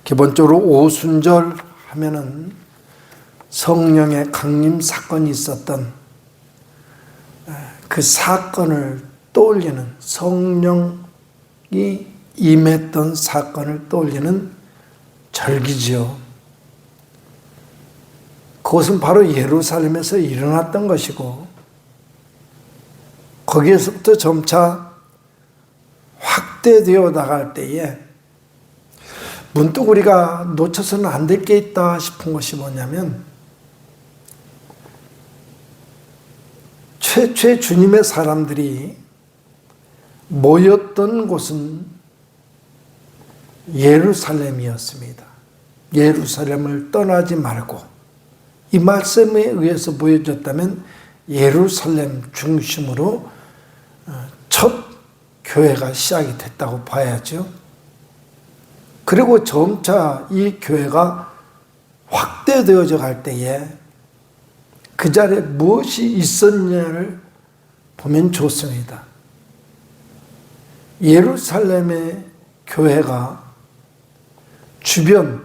기본적으로 오순절 하면은 성령의 강림 사건이 있었던 그 사건을 떠올리는, 성령이 임했던 사건을 떠올리는 절기지요. 그것은 바로 예루살렘에서 일어났던 것이고, 거기에서부터 점차 확대되어 나갈 때에 문득 우리가 놓쳐서는 안 될 게 있다 싶은 것이 뭐냐면, 최초의 주님의 사람들이 모였던 곳은 예루살렘이었습니다. 예루살렘을 떠나지 말고, 이 말씀에 의해서 보여줬다면 예루살렘 중심으로 첫 교회가 시작이 됐다고 봐야죠. 그리고 점차 이 교회가 확대되어져 갈 때에 그 자리에 무엇이 있었냐를 보면 좋습니다. 예루살렘의 교회가 주변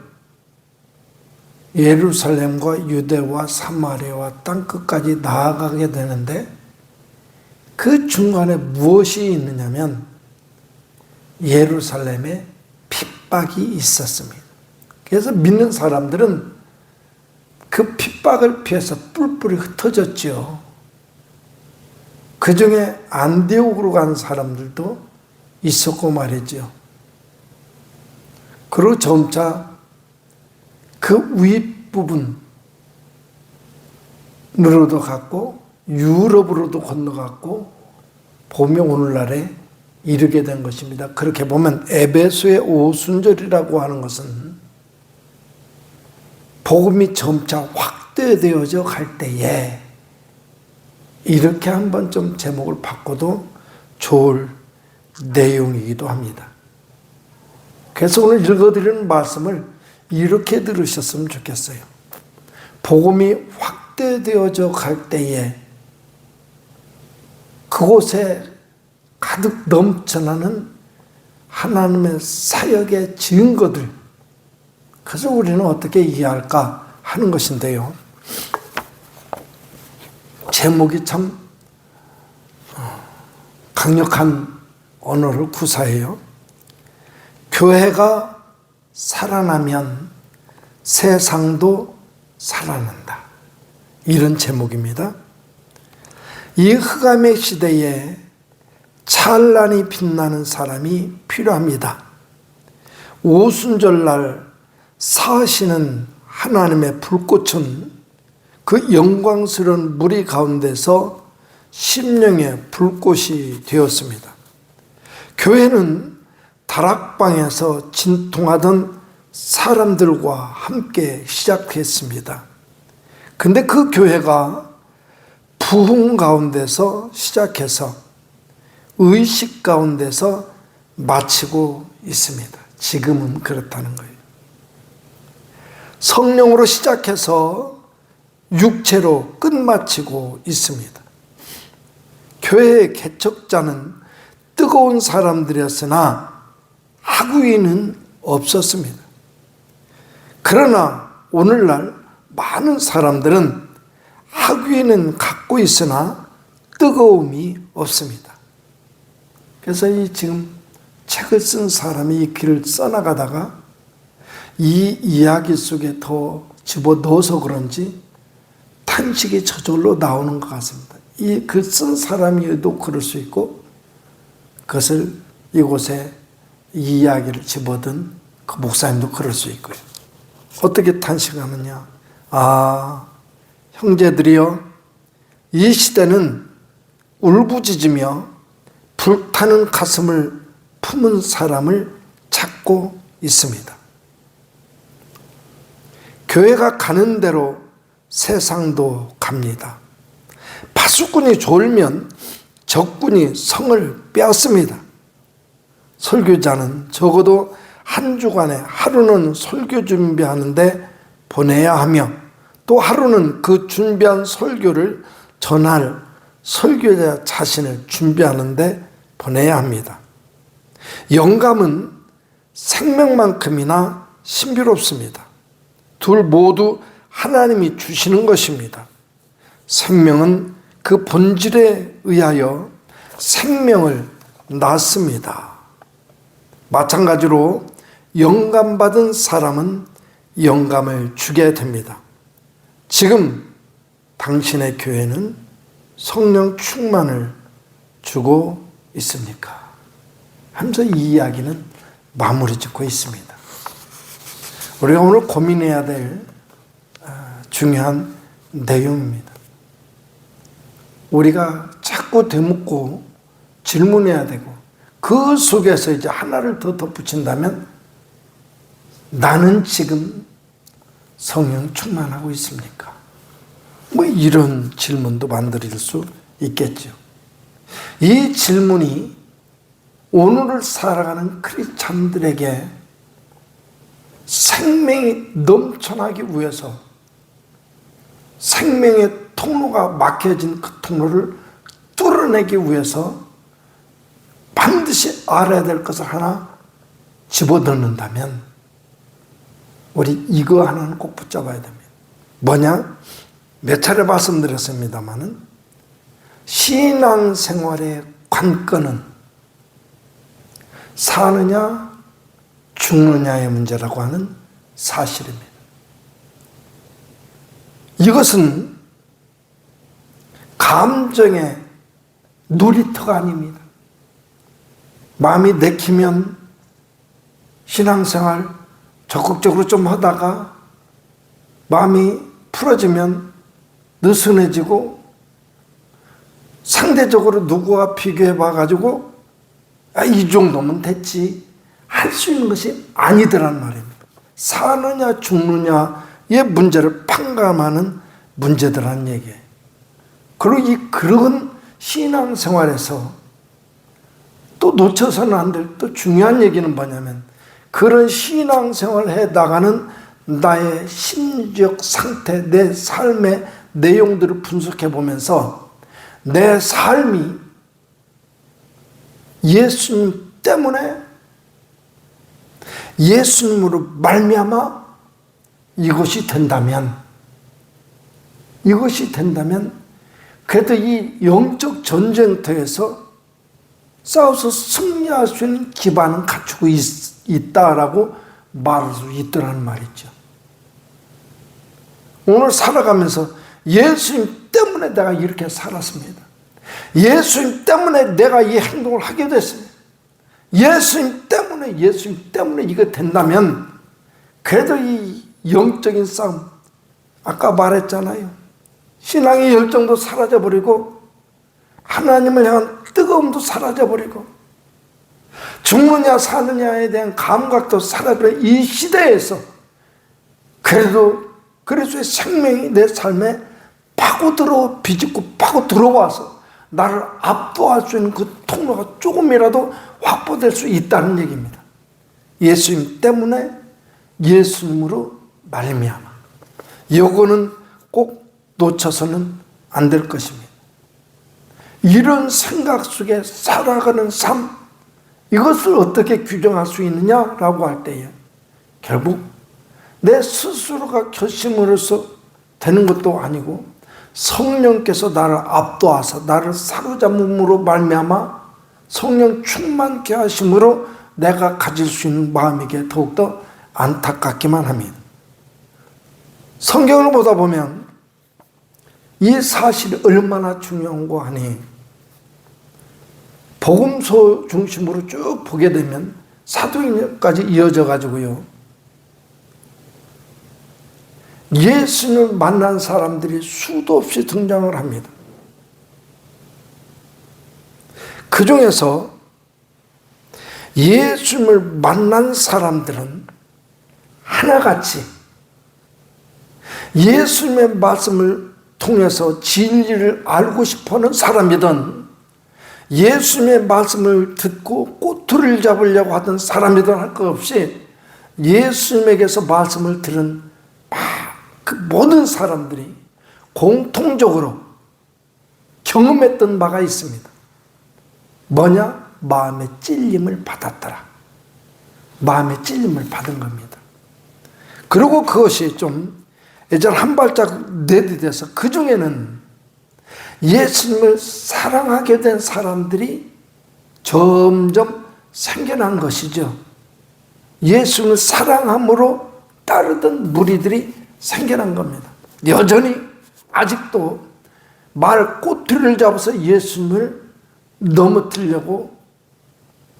예루살렘과 유대와 사마리아와 땅끝까지 나아가게 되는데, 그 중간에 무엇이 있느냐면 예루살렘에 핍박이 있었습니다. 그래서 믿는 사람들은 그 핍박을 피해서 뿔뿔이 흩어졌죠. 그 중에 안디옥으로 간 사람들도 있었고 말이죠. 그리고 점차 그 윗부분으로도 갔고 유럽으로도 건너갔고 보면 오늘날에 이르게 된 것입니다. 그렇게 보면 에베소의 오순절이라고 하는 것은 복음이 점차 확대되어져 갈 때에 이렇게 한번 좀 제목을 바꿔도 좋을 내용이기도 합니다. 그래서 오늘 읽어드리는 말씀을 이렇게 들으셨으면 좋겠어요. 복음이 확대되어져 갈 때에 그곳에 가득 넘쳐나는 하나님의 사역의 증거들, 그래서 우리는 어떻게 이해할까 하는 것인데요. 제목이 참 강력한 언어를 구사해요. 교회가 살아나면 세상도 살아난다. 이런 제목입니다. 이 흑암의 시대에 찬란히 빛나는 사람이 필요합니다. 오순절날 사시는 하나님의 불꽃은 그 영광스러운 무리 가운데서 심령의 불꽃이 되었습니다. 교회는 다락방에서 진통하던 사람들과 함께 시작했습니다. 근데 그 교회가 부흥 가운데서 시작해서 의식 가운데서 마치고 있습니다. 지금은 그렇다는 거예요. 성령으로 시작해서 육체로 끝마치고 있습니다. 교회의 개척자는 뜨거운 사람들이었으나 하구인은 없었습니다. 그러나 오늘날 많은 사람들은 하구인은 갖고 있으나 뜨거움이 없습니다. 그래서 이 지금 책을 쓴 사람이 이 길을 써나가다가 이 이야기 속에 더 집어넣어서 그런지 탄식이 저절로 나오는 것 같습니다. 이 글 쓴 사람이도 그럴 수 있고, 그것을 이곳에 이 이야기를 집어든 그 목사님도 그럴 수 있고요. 어떻게 탄식하느냐? 형제들이여, 이 시대는 울부짖으며 불타는 가슴을 품은 사람을 찾고 있습니다. 교회가 가는 대로 세상도 갑니다. 파수꾼이 졸면 적군이 성을 빼앗습니다. 설교자는 적어도 한 주간에 하루는 설교 준비하는데 보내야 하며, 또 하루는 그 준비한 설교를 전할 설교자 자신을 준비하는데 보내야 합니다. 영감은 생명만큼이나 신비롭습니다. 둘 모두 하나님이 주시는 것입니다. 생명은 그 본질에 의하여 생명을 낳습니다. 마찬가지로 영감받은 사람은 영감을 주게 됩니다. 지금 당신의 교회는 성령 충만을 주고 있습니까? 하면서 이 이야기는 마무리 짓고 있습니다. 우리가 오늘 고민해야 될 중요한 내용입니다. 우리가 자꾸 되묻고 질문해야 되고 그 속에서 이제 하나를 더 덧붙인다면 나는 지금 성령 충만하고 있습니까? 뭐 이런 질문도 만들 수 있겠죠. 이 질문이 오늘을 살아가는 크리스찬들에게 생명이 넘쳐나기 위해서 생명의 통로가 막혀진 그 통로를 뚫어내기 위해서 반드시 알아야 될 것을 하나 집어넣는다면 우리 이거 하나는 꼭 붙잡아야 됩니다. 뭐냐? 몇 차례 말씀드렸습니다마는 신앙생활의 관건은 사느냐 죽느냐의 문제라고 하는 사실입니다. 이것은 감정의 놀이터가 아닙니다. 마음이 내키면 신앙생활 적극적으로 좀 하다가 마음이 풀어지면 느슨해지고 상대적으로 누구와 비교해 봐가지고 이 정도면 됐지 할 수 있는 것이 아니더란 말입니다. 사느냐 죽느냐의 문제를 판가름하는 문제더란 얘기예요. 그리고 이 그런 신앙생활에서 또 놓쳐서는 안 될 또 중요한 얘기는 뭐냐면 그런 신앙생활을 해 나가는 나의 심리적 상태, 내 삶의 내용들을 분석해 보면서 내 삶이 예수님 때문에 예수님으로 말미암아 이것이 된다면 그래도 이 영적 전쟁터에서 싸워서 승리할 수 있는 기반은 갖추고 있다라고 말할 수 있더라는 말이죠. 오늘 살아가면서 예수님 때문에 내가 이렇게 살았습니다. 예수님 때문에 내가 이 행동을 하게 됐습니다. 예수님 때문에 이거 된다면 그래도 이 영적인 싸움 아까 말했잖아요. 신앙의 열정도 사라져버리고 하나님을 향한 뜨거움도 사라져버리고 죽느냐 사느냐에 대한 감각도 사라져버린 이 시대에서 그래도 그리스도의 생명이 내 삶에 파고들어 비집고 파고 들어와서 나를 압도할 수 있는 그 통로가 조금이라도 확보될 수 있다는 얘기입니다. 예수님 때문에 예수님으로 말미암아 이거는 꼭 놓쳐서는 안 될 것입니다. 이런 생각 속에 살아가는 삶 이것을 어떻게 규정할 수 있느냐라고 할 때에 결국 내 스스로가 결심으로써 되는 것도 아니고 성령께서 나를 압도하사 나를 사로잡음으로 말미암아 성령 충만케 하심으로 내가 가질 수 있는 마음이기에 더욱더 안타깝기만 합니다. 성경을 보다 보면 이 사실이 얼마나 중요한고 하니 복음서 중심으로 쭉 보게 되면 사도행전까지 이어져 가지고요. 예수님을 만난 사람들이 수도 없이 등장을 합니다. 그 중에서 예수님을 만난 사람들은 하나같이 예수님의 말씀을 통해서 진리를 알고 싶어하는 사람이든 예수님의 말씀을 듣고 꼬투리를 잡으려고 하던 사람이든 할 것 없이 예수님에게서 말씀을 들은 그 모든 사람들이 공통적으로 경험했던 바가 있습니다. 뭐냐? 마음의 찔림을 받았더라. 마음의 찔림을 받은 겁니다. 그리고 그것이 좀 예전 한 발짝 내디뎌서 그 중에는 예수님을 사랑하게 된 사람들이 점점 생겨난 것이죠. 예수님을 사랑함으로 따르던 무리들이 생겨난 겁니다. 여전히 아직도 말 꼬투리를 잡아서 예수님을 넘어뜨리려고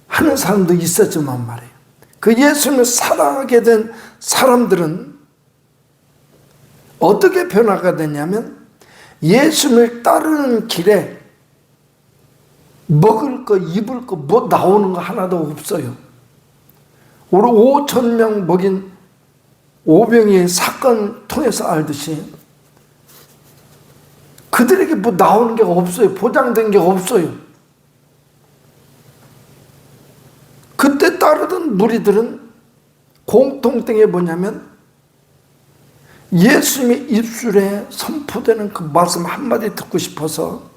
하는 사람도 있었지만 말이에요. 그 예수님을 사랑하게 된 사람들은 어떻게 변화가 되냐면 예수님을 따르는 길에 먹을 거, 입을 거, 뭐 나오는 거 하나도 없어요. 우리 5,000명 먹인 오병이의 사건 통해서 알듯이 그들에게 뭐 나오는 게 없어요. 보장된 게 없어요. 그때 따르던 무리들은 공통된 게 뭐냐면 예수님의 입술에 선포되는 그 말씀 한마디 듣고 싶어서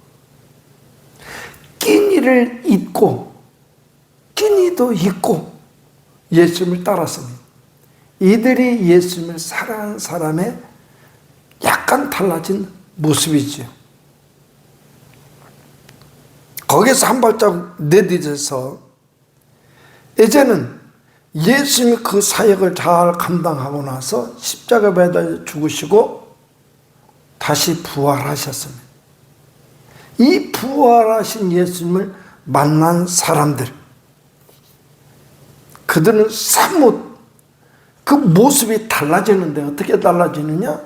끼니를 잊고 끼니도 잊고 예수님을 따랐습니다. 이들이 예수님을 사랑하는 사람의 약간 달라진 모습이죠. 거기서 한 발짝 내디뎌서 이제는 예수님이 그 사역을 잘 감당하고 나서 십자가에 매달려 죽으시고 다시 부활하셨습니다. 이 부활하신 예수님을 만난 사람들, 그들은 사뭇 그 모습이 달라지는데 어떻게 달라지느냐?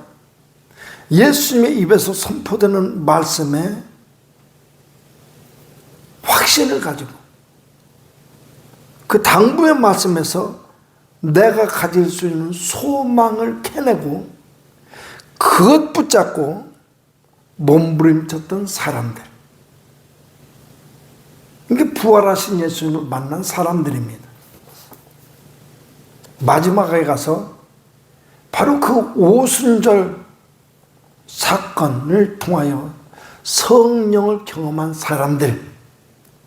예수님의 입에서 선포되는 말씀에 확신을 가지고 그 당부의 말씀에서 내가 가질 수 있는 소망을 캐내고 그것 붙잡고 몸부림쳤던 사람들, 이게 부활하신 예수님을 만난 사람들입니다. 마지막에 가서 바로 그 오순절 사건을 통하여 성령을 경험한 사람들,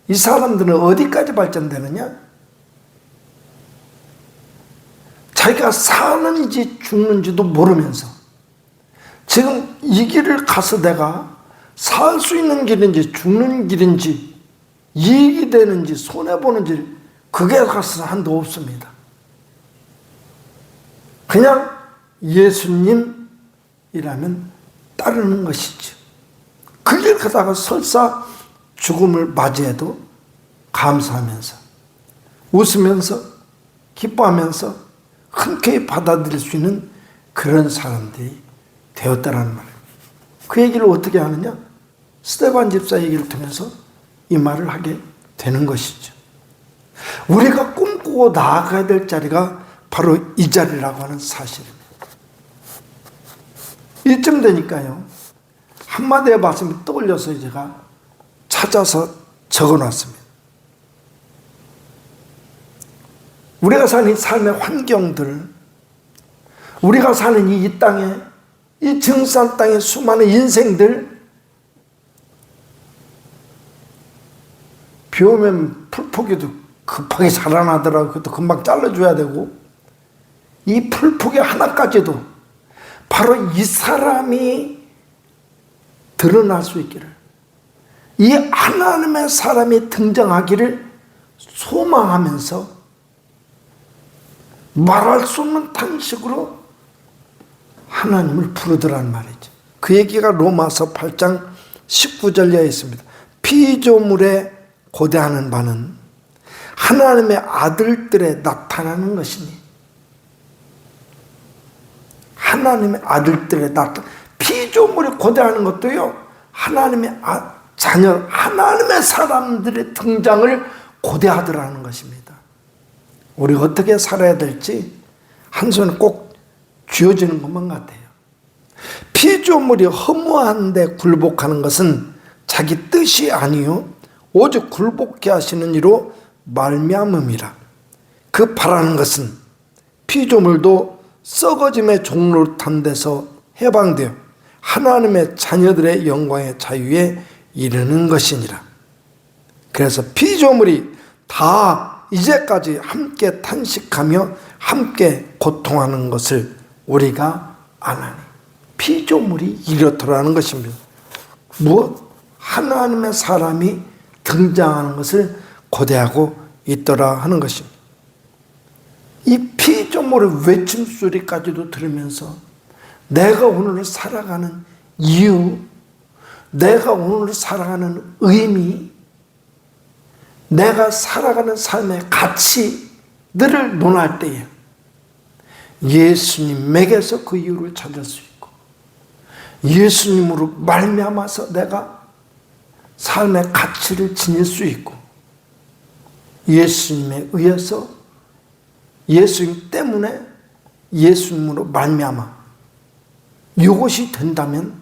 이 사람들은 어디까지 발전되느냐? 자기가 사는지 죽는지도 모르면서 지금 이 길을 가서 내가 살 수 있는 길인지 죽는 길인지 이익이 되는지 손해보는지 그게 가서 한도 없습니다. 그냥 예수님이라면 따르는 것이죠. 그 길 가다가 설사 죽음을 맞이해도 감사하면서 웃으면서 기뻐하면서 흔쾌히 받아들일 수 있는 그런 사람들이 되었다는 말이에요. 그 얘기를 어떻게 하느냐? 스데반 집사 얘기를 통해서 이 말을 하게 되는 것이죠. 우리가 꿈꾸고 나아가야 될 자리가 바로 이 자리라고 하는 사실입니다. 이쯤 되니까요, 한마디의 말씀이 떠올려서 제가 찾아서 적어놨습니다. 우리가 사는 이 삶의 환경들, 우리가 사는 이 땅에, 이 증산 땅의 수많은 인생들, 비 오면 풀포기도 급하게 자라나더라고. 그것도 금방 잘라줘야 되고, 이 풀포기 하나까지도 바로 이 사람이 드러날 수 있기를, 이 하나님의 사람이 등장하기를 소망하면서 말할 수 없는 탄식으로 하나님을 부르더란 말이죠. 그 얘기가 로마서 8장 19절에 있습니다. 피조물에 고대하는 바는 하나님의 아들들에 나타나는 것이니, 하나님의 아들들에 피조물이 고대하는 것도요, 하나님의 자녀, 하나님의 사람들의 등장을 고대하더라는 것입니다. 우리가 어떻게 살아야 될지 한 손에 꼭 쥐어지는 것만 같아요. 피조물이 허무한데 굴복하는 것은 자기 뜻이 아니요 오직 굴복케 하시는 이로 말미암음이라. 그 바라는 것은 피조물도 썩어짐의 종로를 탄 데서 해방되어 하나님의 자녀들의 영광의 자유에 이르는 것이니라. 그래서 피조물이 다 이제까지 함께 탄식하며 함께 고통하는 것을 우리가 아나니 피조물이 이렇더라는 것입니다. 무엇? 하나님의 사람이 등장하는 것을 고대하고 있더라 하는 것입니다. 이 피조물의 외침소리까지도 들으면서 내가 오늘 살아가는 이유, 내가 오늘 살아가는 의미, 내가 살아가는 삶의 가치들을 논할 때에 예수님에게서 그 이유를 찾을 수 있고, 예수님으로 말미암아서 내가 삶의 가치를 지닐 수 있고, 예수님에 의해서, 예수님 때문에, 예수님으로 말미암아 이것이 된다면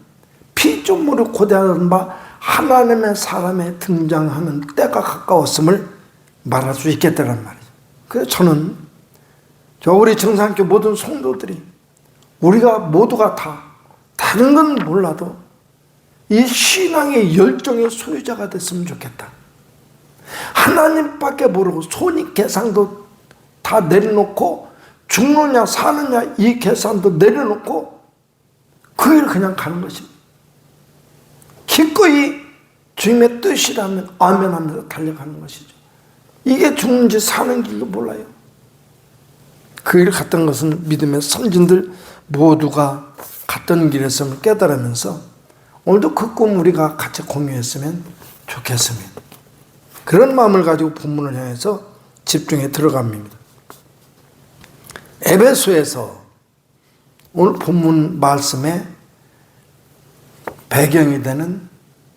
피조물을 고대하는 바 하나님의 사람에 등장하는 때가 가까웠음을 말할 수 있겠다는 말이죠. 그래서 저는 우리 정상교 모든 성도들이 우리가 모두가 다 다른 건 몰라도 이 신앙의 열정의 소유자가 됐으면 좋겠다. 하나님밖에 모르고 손익 계산도 다 내려놓고 죽느냐 사느냐 이 계산도 내려놓고 그 일을 그냥 가는 것입니다. 기꺼이 주님의 뜻이라면 아멘 하면서 달려가는 것이죠. 이게 죽는지 사는 길도 몰라요. 그 일을 갔던 것은 믿음의 선진들 모두가 갔던 길에서 깨달으면서 오늘도 그 꿈 우리가 같이 공유했으면 좋겠습니다. 그런 마음을 가지고 본문을 향해서 집중해 들어갑니다. 에베소에서 오늘 본문 말씀에 배경이 되는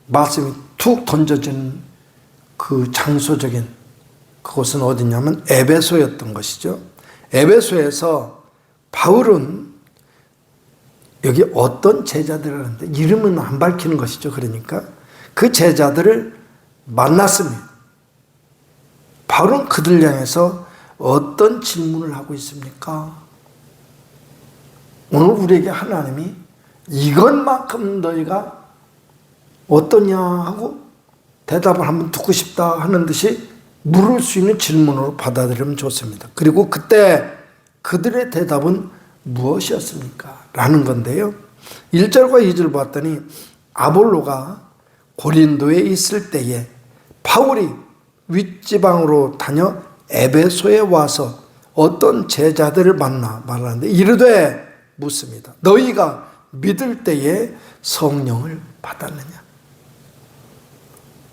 말씀이 툭 던져지는 그 장소적인 그곳은 어디냐면 에베소였던 것이죠. 에베소에서 바울은 여기 어떤 제자들을 하는데 이름은 안 밝히는 것이죠. 그러니까 그 제자들을 만났습니다. 바울은 그들 향해서 어떤 질문을 하고 있습니까? 오늘 우리에게 하나님이 이것만큼 너희가 어떠냐 하고 대답을 한번 듣고 싶다 하는 듯이 물을 수 있는 질문으로 받아들이면 좋습니다. 그리고 그때 그들의 대답은 무엇이었습니까? 라는 건데요. 1절과 2절 봤더니 아볼로가 고린도에 있을 때에 바울이 윗지방으로 다녀 에베소에 와서 어떤 제자들을 만나 말하는데 이르되 묻습니다. 너희가 믿을 때에 성령을 받았느냐?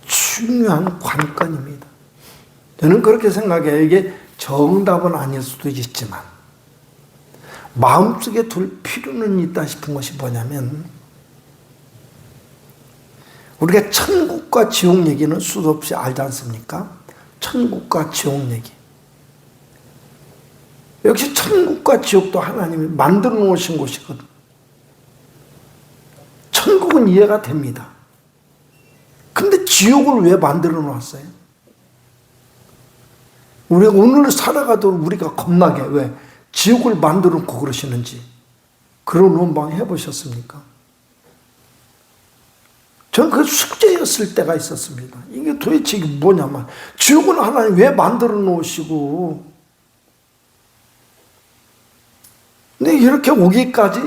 중요한 관건입니다. 저는 그렇게 생각해요. 이게 정답은 아닐 수도 있지만 마음속에 둘 필요는 있다 싶은 것이 뭐냐면 우리가 천국과 지옥 얘기는 수도 없이 알지 않습니까? 천국과 지옥 얘기. 역시 천국과 지옥도 하나님이 만들어 놓으신 곳이거든. 천국은 이해가 됩니다. 근데 지옥을 왜 만들어 놨어요? 우리가 오늘 살아가도록 우리가 겁나게 왜 지옥을 만들어 놓고 그러시는지 그런 논방 해보셨습니까? 저는 그 숙제였을 때가 있었습니다. 이게 도대체 이게 뭐냐면 지옥은 하나님 왜 만들어 놓으시고 근데 이렇게 오기까지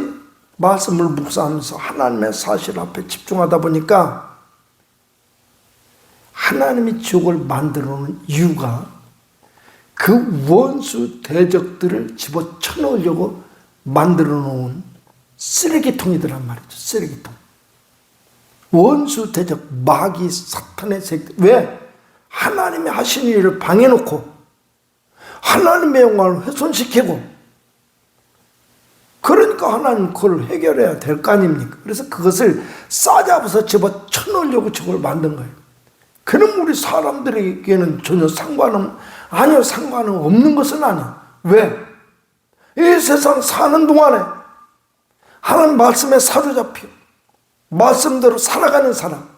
말씀을 묵상하면서 하나님의 사실 앞에 집중하다 보니까 하나님이 지옥을 만들어 놓은 이유가 그 원수 대적들을 집어쳐 넣으려고 만들어 놓은 쓰레기통이더란 말이죠. 쓰레기통. 원수 대적 마귀 사탄의 세계. 왜? 하나님이 하신 일을 방해놓고 하나님의 영광을 훼손시키고 그러니까 하나님 그걸 해결해야 될 거 아닙니까? 그래서 그것을 싸잡아서 집어쳐 넣으려고 저걸 만든 거예요. 그럼 우리 사람들에게는 전혀 상관은 없는 것은 아니야. 왜? 이 세상 사는 동안에 하나님 말씀에 사로잡혀 말씀대로 살아가는 사람,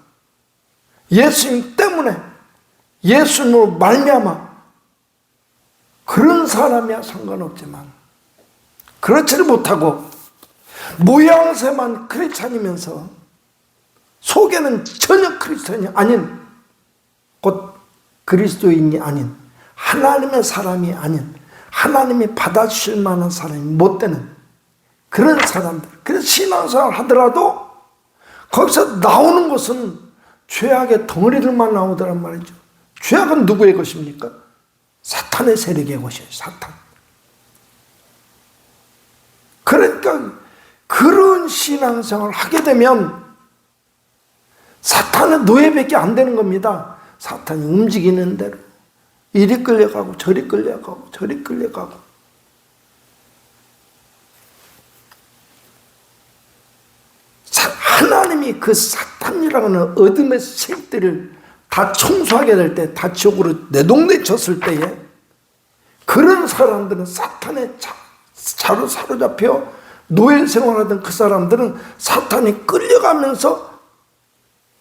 예수님 때문에 예수님으로 말미암아 그런 사람이야 상관없지만 그렇지를 못하고 모양새만 크리스찬이면서 속에는 전혀 크리스찬이 아닌 곧 그리스도인이 아닌 하나님의 사람이 아닌 하나님이 받아주실 만한 사람이 못 되는 그런 사람들. 그래서 신앙생활 하더라도 거기서 나오는 것은 죄악의 덩어리들만 나오더란 말이죠. 죄악은 누구의 것입니까? 사탄의 세력의 것이에요. 사탄. 그러니까 그런 신앙생활을 하게 되면 사탄은 노예밖에 안 되는 겁니다. 사탄이 움직이는 대로 이리 끌려가고 저리 끌려가고 저리 끌려가고. 하나님이 그 사탄이라는 어둠의 세력들을 다 청소하게 될 때, 다 지옥으로 내동내쳤을 때에 그런 사람들은 사탄의 차로 사로잡혀 노예 생활하던 그 사람들은 사탄이 끌려가면서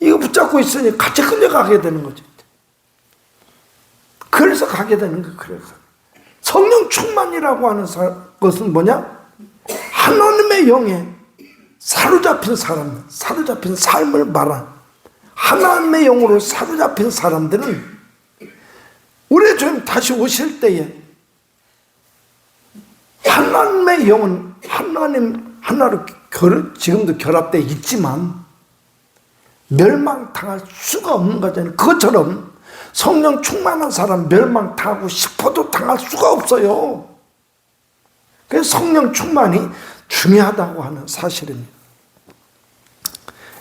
이거 붙잡고 있으니 같이 끌려가게 되는 거죠. 그래서 가게 되는 거예요. 그래서 성령 충만이라고 하는 것은 뭐냐? 하나님의 영에 사로잡힌 사람, 사로잡힌 삶을 말한 하나님의 영으로 사로잡힌 사람들은 우리 주님 다시 오실 때에 하나님의 영은 하나님 하나로 지금도 결합되어 있지만 멸망당할 수가 없는 거잖아요. 그것처럼 성령 충만한 사람 멸망당하고 싶어도 당할 수가 없어요. 그래서 성령 충만이 중요하다고 하는 사실입니다.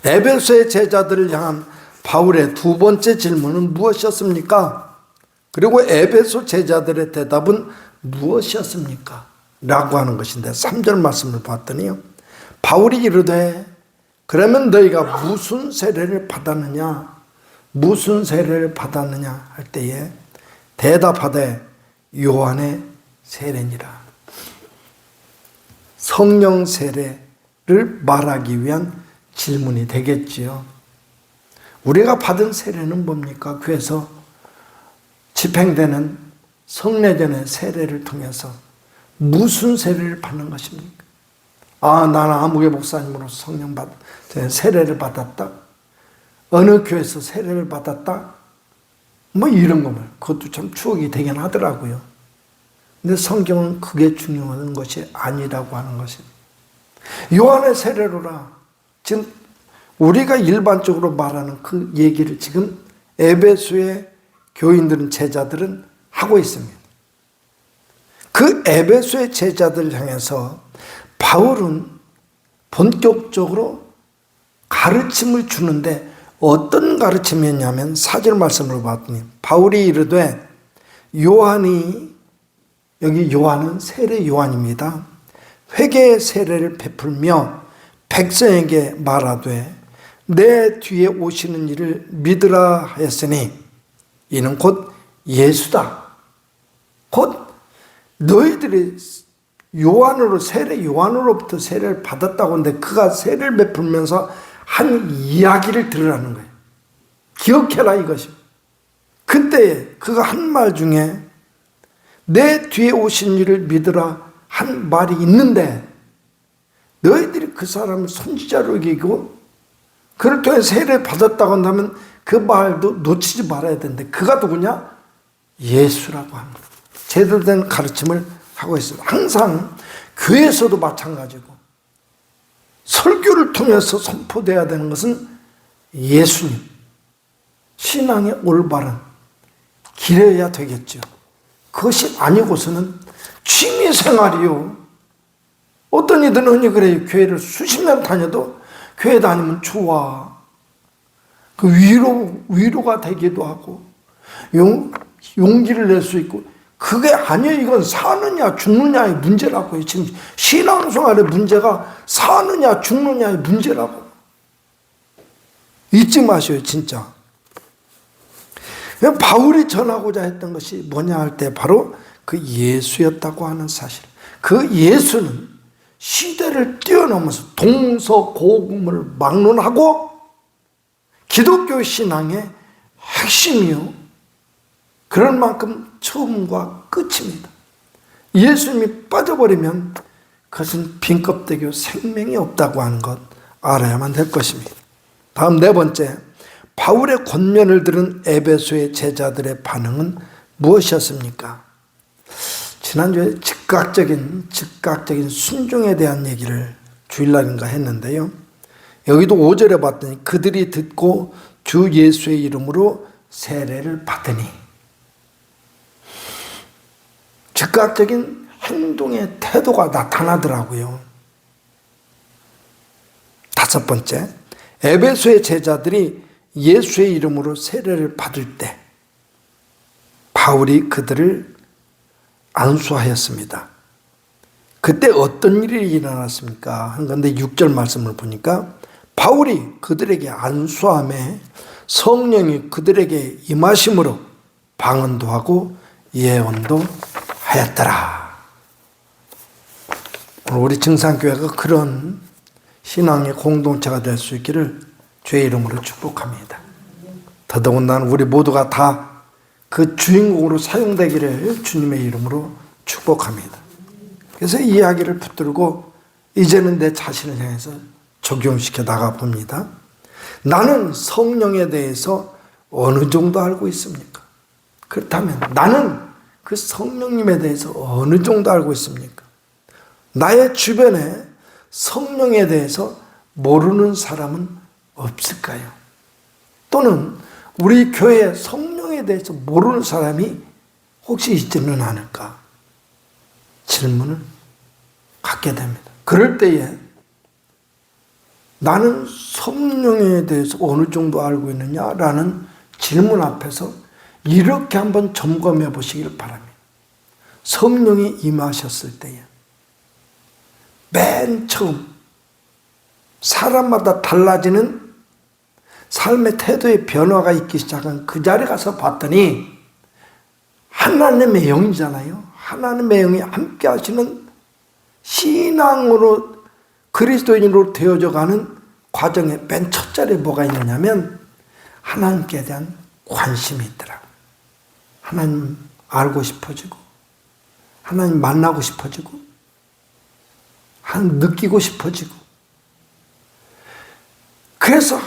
에베소의 제자들을 향한 바울의 두 번째 질문은 무엇이었습니까? 그리고 에베소 제자들의 대답은 무엇이었습니까? 라고 하는 것인데 3절 말씀을 봤더니요, 바울이 이르되 그러면 너희가 무슨 세례를 받았느냐? 무슨 세례를 받았느냐 할 때에 대답하되 요한의 세례니라. 성령 세례를 말하기 위한 질문이 되겠지요. 우리가 받은 세례는 뭡니까? 교회에서 집행되는 성례전의 세례를 통해서 무슨 세례를 받는 것입니까? 나는 아무개 목사님으로서 성령 세례를 받았다. 어느 교회에서 세례를 받았다. 뭐 이런 거면 그것도 참 추억이 되긴 하더라고요. 근데 성경은 그게 중요한 것이 아니라고 하는 것입니다. 요한의 세례로라. 지금 우리가 일반적으로 말하는 그 얘기를 지금 에베소의 교인들은 제자들은 하고 있습니다. 그 에베소의 제자들을 향해서 바울은 본격적으로 가르침을 주는데 어떤 가르침이었냐면 4절 말씀으로 봤더니 바울이 이르되 요한이, 여기 요한은 세례 요한입니다. 회개의 세례를 베풀며 백성에게 말하되 내 뒤에 오시는 이를 믿으라 하였으니 이는 곧 예수다. 곧 너희들이 요한으로 세례 요한으로부터 세례를 받았다고 하는데 그가 세례를 베풀면서 한 이야기를 들으라는 거예요. 기억해라 이것입니다. 그때 그가 한 말 중에 내 뒤에 오신 이를 믿으라 한 말이 있는데 너희들이 그 사람을 선지자로 여기고 그를 통해 세례를 받았다고 한다면 그 말도 놓치지 말아야 되는데 그가 누구냐? 예수라고 합니다. 제대로 된 가르침을 하고 있습니다. 항상 교회에서도 마찬가지고 설교를 통해서 선포되어야 되는 것은 예수님, 신앙의 올바른 길이어야 되겠죠. 그것이 아니고서는 취미생활이요. 어떤 이들은 흔히 그래요. 교회를 수십 년 다녀도 교회 다니면 좋아. 그 위로가 되기도 하고 용기를 낼 수 있고 그게 아니에요. 이건 사느냐 죽느냐의 문제라고요. 지금 신앙생활의 문제가 사느냐 죽느냐의 문제라고. 잊지 마셔요. 진짜. 바울이 전하고자 했던 것이 뭐냐 할 때 바로 그 예수였다고 하는 사실. 그 예수는 시대를 뛰어넘어서 동서고금을 막론하고 기독교 신앙의 핵심이요. 그럴 만큼 처음과 끝입니다. 예수님이 빠져버리면 그것은 빈 껍데기요 생명이 없다고 하는 것 알아야만 될 것입니다. 다음 네 번째, 바울의 권면을 들은 에베소의 제자들의 반응은 무엇이었습니까? 지난주에 즉각적인 순종에 대한 얘기를 주일날인가 했는데요. 여기도 5절에 봤더니 그들이 듣고 주 예수의 이름으로 세례를 받으니, 즉각적인 행동의 태도가 나타나더라고요. 5번째, 에베소의 제자들이 예수의 이름으로 세례를 받을 때 바울이 그들을 안수하였습니다. 그때 어떤 일이 일어났습니까? 한 건데 6절 말씀을 보니까 바울이 그들에게 안수함에 성령이 그들에게 임하심으로 방언도 하고 예언도 하였더라. 오늘 우리 증산교회가 그런 신앙의 공동체가 될 수 있기를 주의 이름으로 축복합니다. 더더군다나 우리 모두가 다 그 주인공으로 사용되기를 주님의 이름으로 축복합니다. 그래서 이 이야기를 붙들고 이제는 내 자신을 향해서 적용시켜 나가 봅니다. 나는 성령에 대해서 어느 정도 알고 있습니까? 그렇다면 나는 그 성령님에 대해서 어느 정도 알고 있습니까? 나의 주변에 성령에 대해서 모르는 사람은 없을까요? 또는 우리 교회에 성령에 대해서 모르는 사람이 혹시 있지는 않을까? 질문을 갖게 됩니다. 그럴 때에 나는 성령에 대해서 어느 정도 알고 있느냐라는 질문 앞에서 이렇게 한번 점검해 보시길 바랍니다. 성령이 임하셨을 때에 맨 처음 사람마다 달라지는 삶의 태도의 변화가 있기 시작한 그 자리에 가서 봤더니 하나님의 영이잖아요. 하나님의 영이 함께 하시는 신앙으로 그리스도인으로 되어져 가는 과정에 맨 첫 자리에 뭐가 있느냐면 하나님께 대한 관심이 있더라고요. 하나님 알고 싶어지고 하나님 만나고 싶어지고 하나님 느끼고 싶어지고, 그래서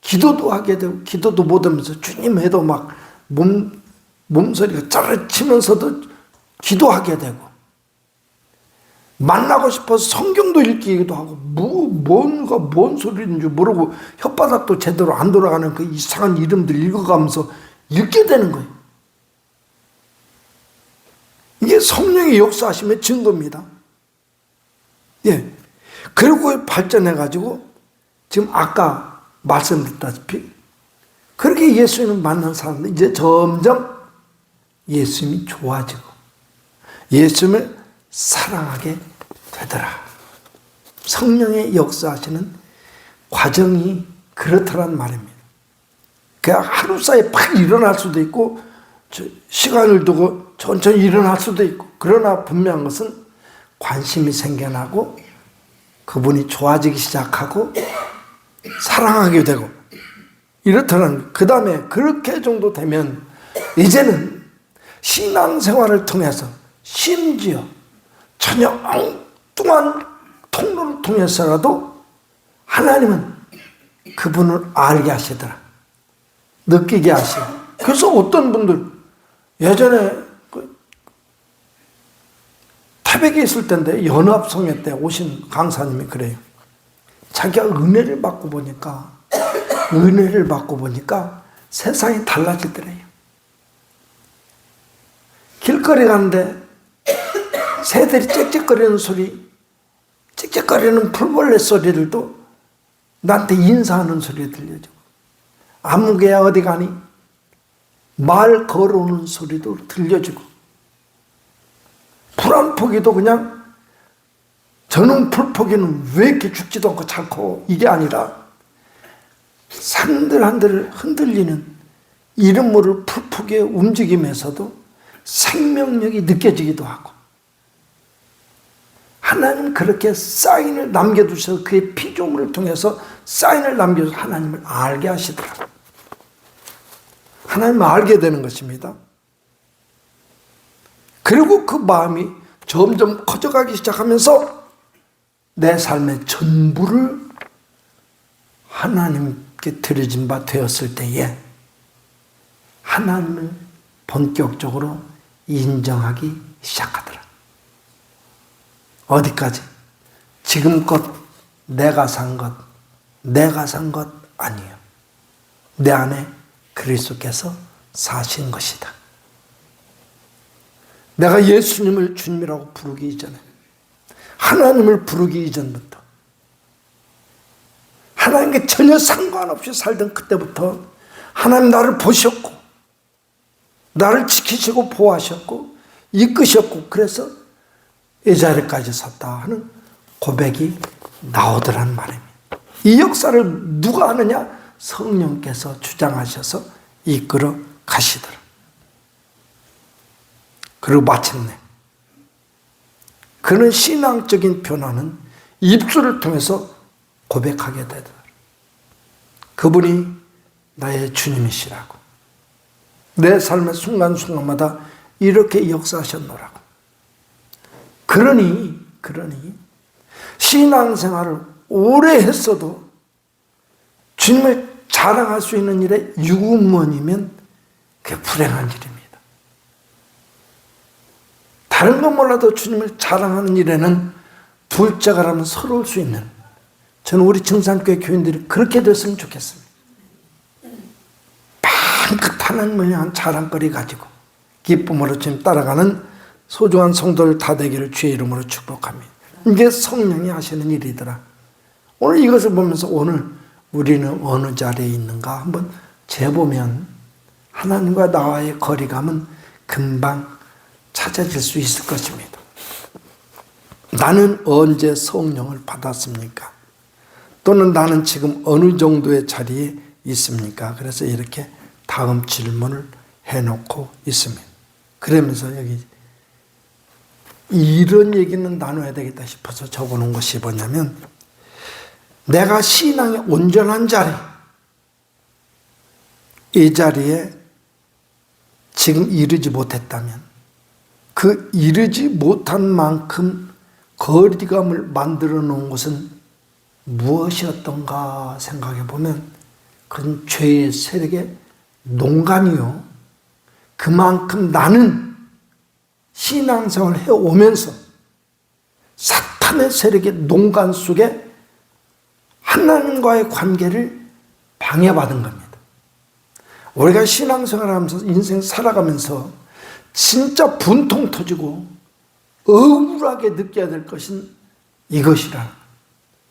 기도도 하게 되고 기도도 못하면서 주님 해도 막 몸소리가 짜르치면서도 기도하게 되고, 만나고 싶어서 성경도 읽기도 하고 뭔 소리인지 모르고 혓바닥도 제대로 안 돌아가는 그 이상한 이름들 읽어가면서 읽게 되는 거예요. 이게 성령의 역사하심의 증거입니다. 예. 그리고 발전해가지고 지금 아까 말씀드렸다시피 그렇게 예수님을 만난 사람들 이제 점점 예수님이 좋아지고 예수님을 사랑하게 되더라. 성령의 역사하시는 과정이 그렇더란 말입니다. 그냥 하루 사이에 팍 일어날 수도 있고 시간을 두고 천천히 일어날 수도 있고, 그러나 분명한 것은 관심이 생겨나고 그분이 좋아지기 시작하고 사랑하게 되고 이렇더란. 그 다음에 그렇게 정도 되면 이제는 신앙생활을 통해서 심지어 전혀 엉뚱한 통로를 통해서라도 하나님은 그분을 알게 하시더라. 느끼게 하시고. 그래서 어떤 분들 예전에 태백에 있을 때인데 연합성회 때 오신 강사님이 그래요. 자기가 은혜를 받고 보니까 세상이 달라지더래요. 길거리 가는데 새들이 짹짹거리는 소리, 짹짹거리는 풀벌레 소리들도 나한테 인사하는 소리 들려주고, 아무개야 어디 가니? 말 걸어오는 소리도 들려주고, 풀 한 포기도 그냥 저놈 풀포기는 왜 이렇게 죽지도 않고 잘 커? 이게 아니라 산들한들 흔들리는 이름 모를 풀포기의 움직임에서도 생명력이 느껴지기도 하고, 하나님 그렇게 사인을 남겨두셔서 그의 피조물을 통해서 사인을 남겨서 하나님을 알게 하시더라고요. 하나님을 알게 되는 것입니다. 그리고 그 마음이 점점 커져가기 시작하면서 내 삶의 전부를 하나님께 드려진 바 되었을 때에 하나님을 본격적으로 인정하기 시작하더라. 어디까지? 지금껏 내가 산 것 아니에요. 내 안에 그리스도께서 사신 것이다. 내가 예수님을 주님이라고 부르기 이전에, 하나님을 부르기 이전부터, 하나님께 전혀 상관없이 살던 그때부터 하나님 나를 보셨고, 나를 지키시고 보호하셨고 이끄셨고, 그래서 이 자리까지 섰다 하는 고백이 나오더란 말입니다. 이 역사를 누가 하느냐? 성령께서 주장하셔서 이끌어 가시더라. 그리고 마침내 그는 신앙적인 변화는 입술을 통해서 고백하게 되더라. 그분이 나의 주님이시라고, 내 삶의 순간순간마다 이렇게 역사하셨노라고. 그러니 신앙생활을 오래 했어도 주님을 자랑할 수 있는 일에 유구무원이면 그게 불행한 일입니다. 다른 건 몰라도 주님을 자랑하는 일에는 둘째가라면 서러울 수 있는, 저는 우리 증산교회 교인들이 그렇게 됐으면 좋겠습니다. 반듯 하나님을 향한 자랑거리 가지고 기쁨으로 주님 따라가는 소중한 성도들 다 되기를 주의 이름으로 축복합니다. 이게 성령이 하시는 일이더라. 오늘 이것을 보면서 오늘 우리는 어느 자리에 있는가 한번 재보면 하나님과 나와의 거리감은 금방 찾아질 수 있을 것입니다. 나는 언제 성령을 받았습니까? 또는 나는 지금 어느 정도의 자리에 있습니까? 그래서 이렇게 다음 질문을 해놓고 있습니다. 그러면서 여기 이런 얘기는 나눠야 되겠다 싶어서 적어놓은 것이 뭐냐면, 내가 신앙의 온전한 자리, 이 자리에 지금 이르지 못했다면 그 이르지 못한 만큼 거리감을 만들어 놓은 것은 무엇이었던가 생각해 보면 그건 죄의 세력의 농간이요, 그만큼 나는 신앙생활을 해오면서 사탄의 세력의 농간 속에 하나님과의 관계를 방해받은 겁니다. 우리가 신앙생활을 하면서 인생 살아가면서 진짜 분통 터지고 억울하게 느껴야 될 것은 이것이라,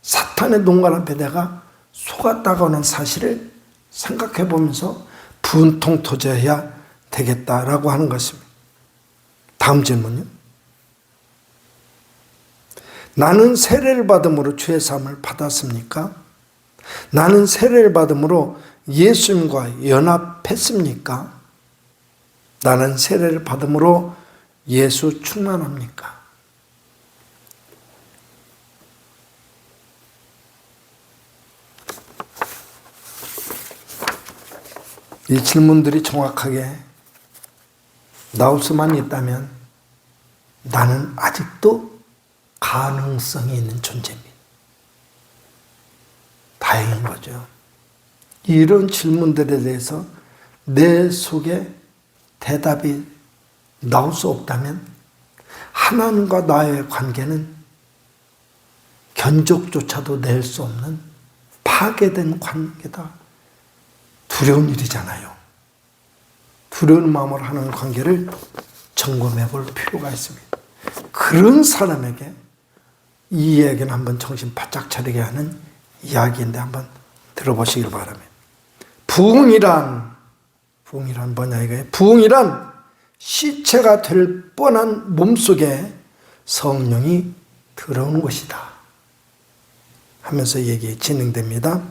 사탄의 농간 앞에 내가 속았다고 하는 사실을 생각해 보면서 분통 터져야 되겠다라고 하는 것입니다. 다음 질문요. 나는 세례를 받음으로 죄 사함을 받았습니까? 나는 세례를 받음으로 예수님과 연합했습니까? 나는 세례를 받음으로 예수 충만합니까? 이 질문들이 정확하게 나올 수만 있다면 나는 아직도 가능성이 있는 존재입니다. 다행인 거죠. 이런 질문들에 대해서 내 속에 대답이 나올 수 없다면 하나님과 나의 관계는 견적조차도 낼 수 없는 파괴된 관계다. 두려운 일이잖아요. 두려운 마음으로 하는 관계를 점검해 볼 필요가 있습니다. 그런 사람에게 이 이야기는 한번 정신 바짝 차리게 하는 이야기인데 한번 들어보시길 바랍니다. 부흥이란 뭐냐 이거예요. 부흥이란 시체가 될 뻔한 몸속에 성령이 들어오는 것이다 하면서 얘기 진행됩니다.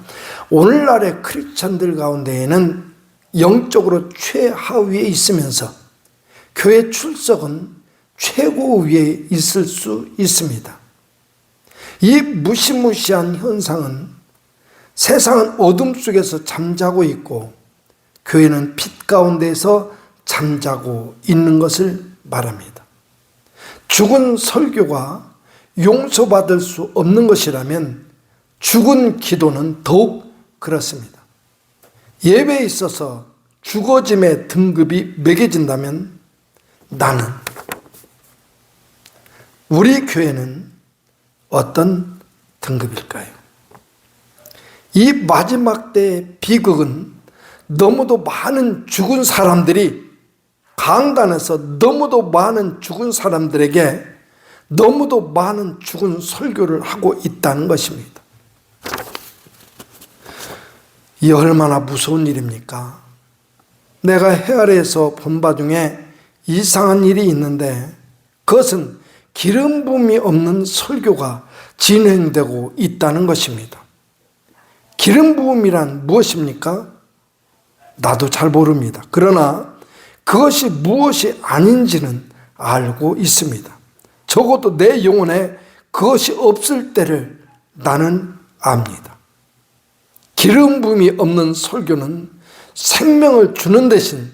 오늘날의 크리스찬들 가운데에는 영적으로 최하위에 있으면서 교회 출석은 최고 위에 있을 수 있습니다. 이 무시무시한 현상은 세상은 어둠 속에서 잠자고 있고 교회는 빛 가운데에서 잠자고 있는 것을 말합니다. 죽은 설교가 용서받을 수 없는 것이라면 죽은 기도는 더욱 그렇습니다. 예배에 있어서 죽어짐의 등급이 매겨진다면 나는 우리 교회는 어떤 등급일까요? 이 마지막 때의 비극은 너무도 많은 죽은 사람들이 강단에서 너무도 많은 죽은 사람들에게 너무도 많은 죽은 설교를 하고 있다는 것입니다. 이 얼마나 무서운 일입니까? 내가 헤아려서 본 바 중에 이상한 일이 있는데 그것은 기름 부음이 없는 설교가 진행되고 있다는 것입니다. 기름 부음이란 무엇입니까? 나도 잘 모릅니다. 그러나 그것이 무엇이 아닌지는 알고 있습니다. 적어도 내 영혼에 그것이 없을 때를 나는 압니다. 기름 부음이 없는 설교는 생명을 주는 대신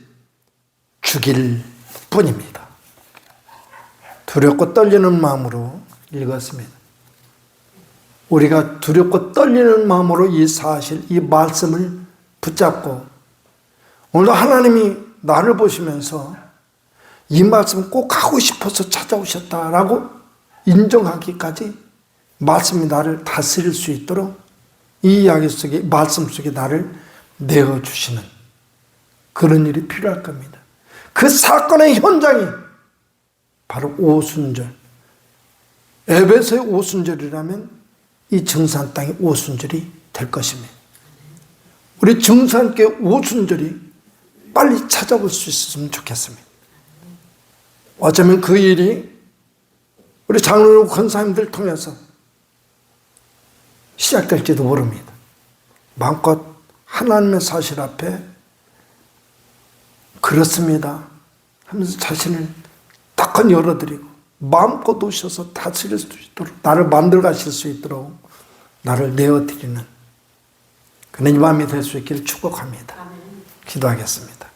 죽일 뿐입니다. 두렵고 떨리는 마음으로 읽었습니다. 우리가 두렵고 떨리는 마음으로 이 사실, 이 말씀을 붙잡고 오늘도 하나님이 나를 보시면서 이 말씀 꼭 하고 싶어서 찾아오셨다라고 인정하기까지 말씀이 나를 다스릴 수 있도록 이 이야기 속에, 말씀 속에 나를 내어주시는 그런 일이 필요할 겁니다. 그 사건의 현장이 바로 오순절, 에베소의 오순절이라면 이 증산 땅의 오순절이 될 것입니다. 우리 증산교회 오순절이 빨리 찾아볼 수 있었으면 좋겠습니다. 어쩌면 그 일이 우리 장로님 권사님들 통해서 시작될지도 모릅니다. 마음껏 하나님의 사실 앞에 그렇습니다 하면서 자신을 딱 열어드리고 마음껏 오셔서 다스릴 수 있도록 나를 만들어 가실 수 있도록 나를 내어드리는 그런 이 마음이 될 수 있기를 축복합니다. 기도하겠습니다.